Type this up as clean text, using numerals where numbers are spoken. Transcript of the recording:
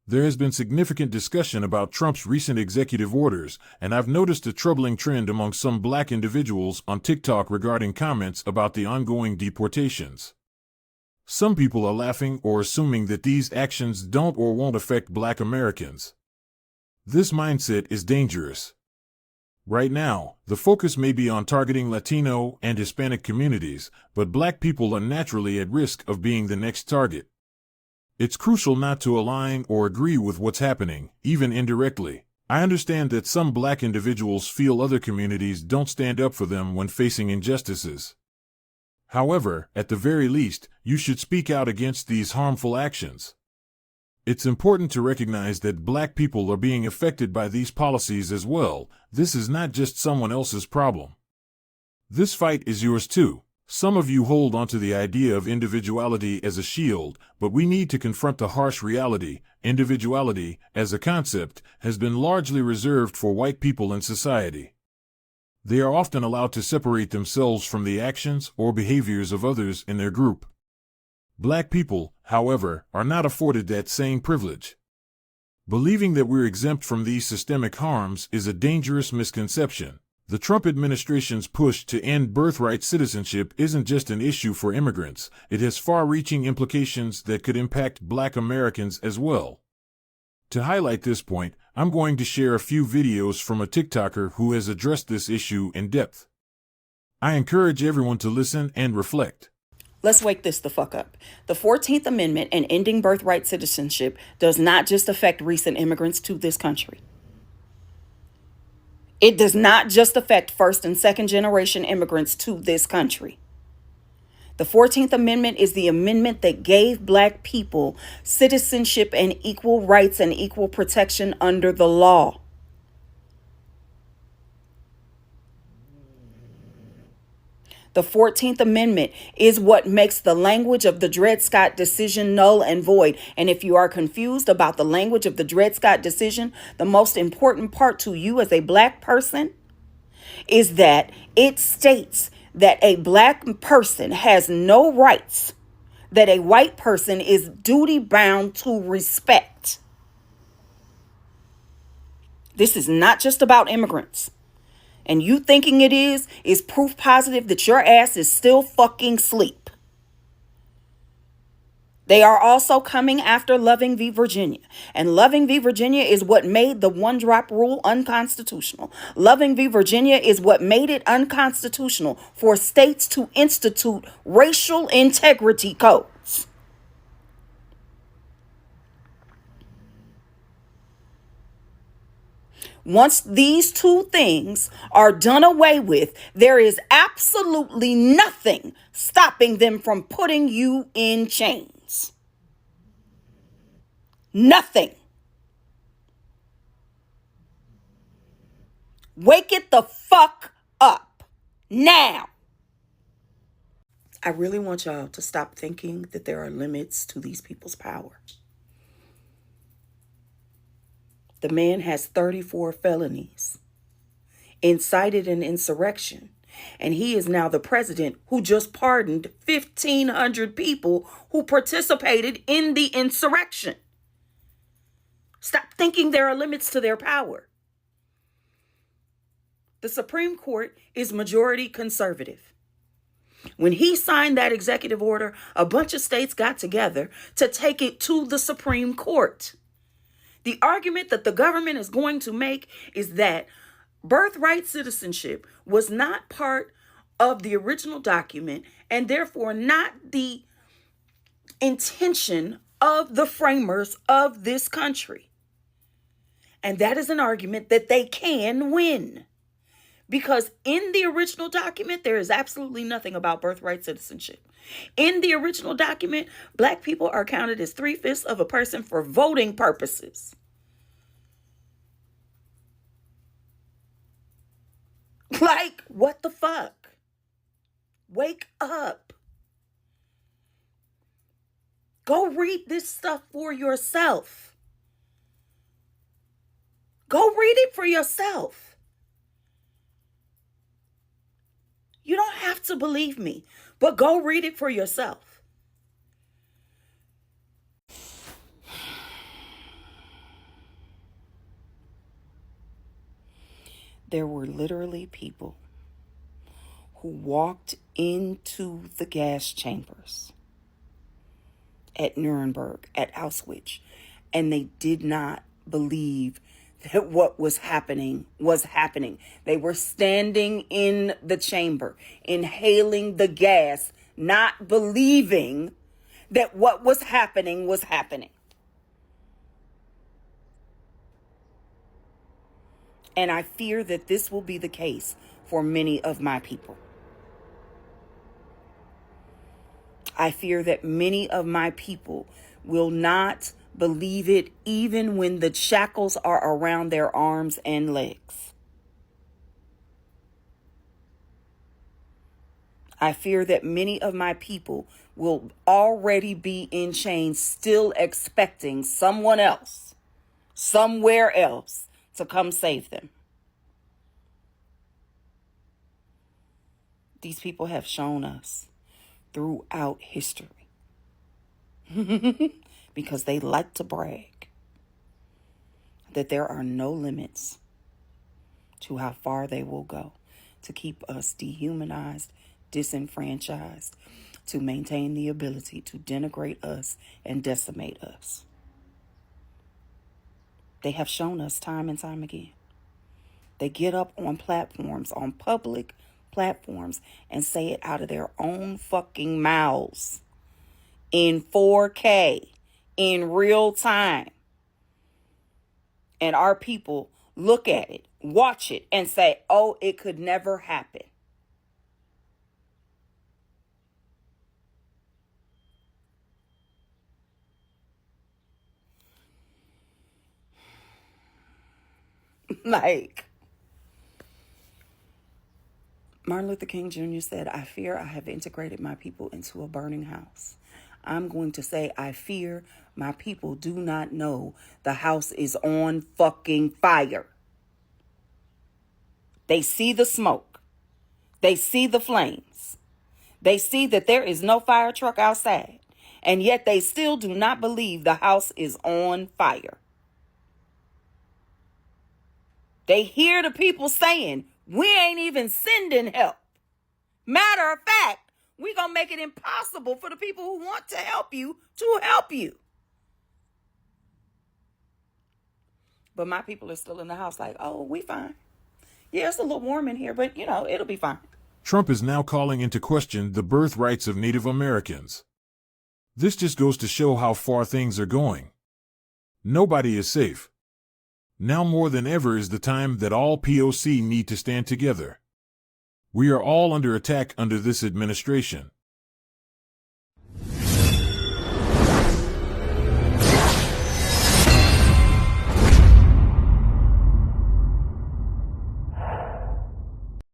There has been significant discussion about Trump's recent executive orders, and I've noticed a troubling trend among some black individuals on TikTok regarding comments about the ongoing deportations. Some people are laughing or assuming that these actions don't or won't affect black Americans. This mindset is dangerous. Right now, the focus may be on targeting Latino and Hispanic communities, but black people are naturally at risk of being the next target. It's crucial not to align or agree with what's happening, even indirectly. I understand that some black individuals feel other communities don't stand up for them when facing injustices. However, at the very least, you should speak out against these harmful actions. It's important to recognize that black people are being affected by these policies as well. This is not just someone else's problem. This fight is yours too. Some of you hold onto the idea of individuality as a shield, but we need to confront the harsh reality. Individuality, as a concept, has been largely reserved for white people in society. They are often allowed to separate themselves from the actions or behaviors of others in their group. Black people, however, are not afforded that same privilege. Believing that we're exempt from these systemic harms is a dangerous misconception. The Trump administration's push to end birthright citizenship isn't just an issue for immigrants, it has far-reaching implications that could impact black Americans as well. To highlight this point, I'm going to share a few videos from a TikToker who has addressed this issue in depth. I encourage everyone to listen and reflect. Let's wake this the fuck up. The 14th Amendment and ending birthright citizenship does not just affect recent immigrants to this country. It does not just affect first and second generation immigrants to this country. The 14th Amendment is the amendment that gave black people citizenship and equal rights and equal protection under the law. The 14th Amendment is what makes the language of the Dred Scott decision null and void. And if you are confused about the language of the Dred Scott decision, the most important part to you as a black person is that it states that a black person has no rights that a white person is duty bound to respect. This is not just about immigrants. And you thinking it is proof positive that your ass is still fucking asleep. They are also coming after Loving v. Virginia. And Loving v. Virginia is what made the one-drop rule unconstitutional. Loving v. Virginia is what made it unconstitutional for states to institute racial integrity codes. Once these two things are done away with, there is absolutely nothing stopping them from putting you in chains. Nothing. Wake it the fuck up now. I really want y'all to stop thinking that there are limits to these people's power. The man has 34 felonies, incited an insurrection, and he is now the president who just pardoned 1,500 people who participated in the insurrection. Stop thinking there are limits to their power. The Supreme Court is majority conservative. When he signed that executive order, a bunch of states got together to take it to the Supreme Court. The argument that the government is going to make is that birthright citizenship was not part of the original document and therefore not the intention of the framers of this country. And that is an argument that they can win. Because in the original document, there is absolutely nothing about birthright citizenship. In the original document, black people are counted as 3/5 of a person for voting purposes. Like, what the fuck? Wake up. Go read this stuff for yourself. Go read it for yourself. You don't have to believe me, but go read it for yourself. There were literally people who walked into the gas chambers at Nuremberg, at Auschwitz, and they did not believe that what was happening was happening. They were standing in the chamber, inhaling the gas, not believing that what was happening was happening. And I fear that this will be the case for many of my people. I fear that many of my people will not believe it even when the shackles are around their arms and legs. I fear that many of my people will already be in chains, still expecting someone else, somewhere else, to come save them. These people have shown us throughout history because they like to brag that there are no limits to how far they will go to keep us dehumanized, disenfranchised, to maintain the ability to denigrate us and decimate us. They have shown us time and time again. They get up on platforms, on public platforms, and say it out of their own fucking mouths in 4K, in real time. And our people look at it, watch it, and say, oh, it could never happen. Like, Martin Luther King Jr. said, I fear I have integrated my people into a burning house. I'm going to say, I fear my people do not know the house is on fucking fire. They see the smoke. They see the flames. They see that there is no fire truck outside. And yet they still do not believe the house is on fire. They hear the people saying, we ain't even sending help. Matter of fact, we're going to make it impossible for the people who want to help you to help you. But my people are still in the house like, oh, we fine. Yeah, it's a little warm in here, but, it'll be fine. Trump is now calling into question the birth rights of Native Americans. This just goes to show how far things are going. Nobody is safe. Now more than ever is the time that all POC need to stand together. We are all under attack under this administration.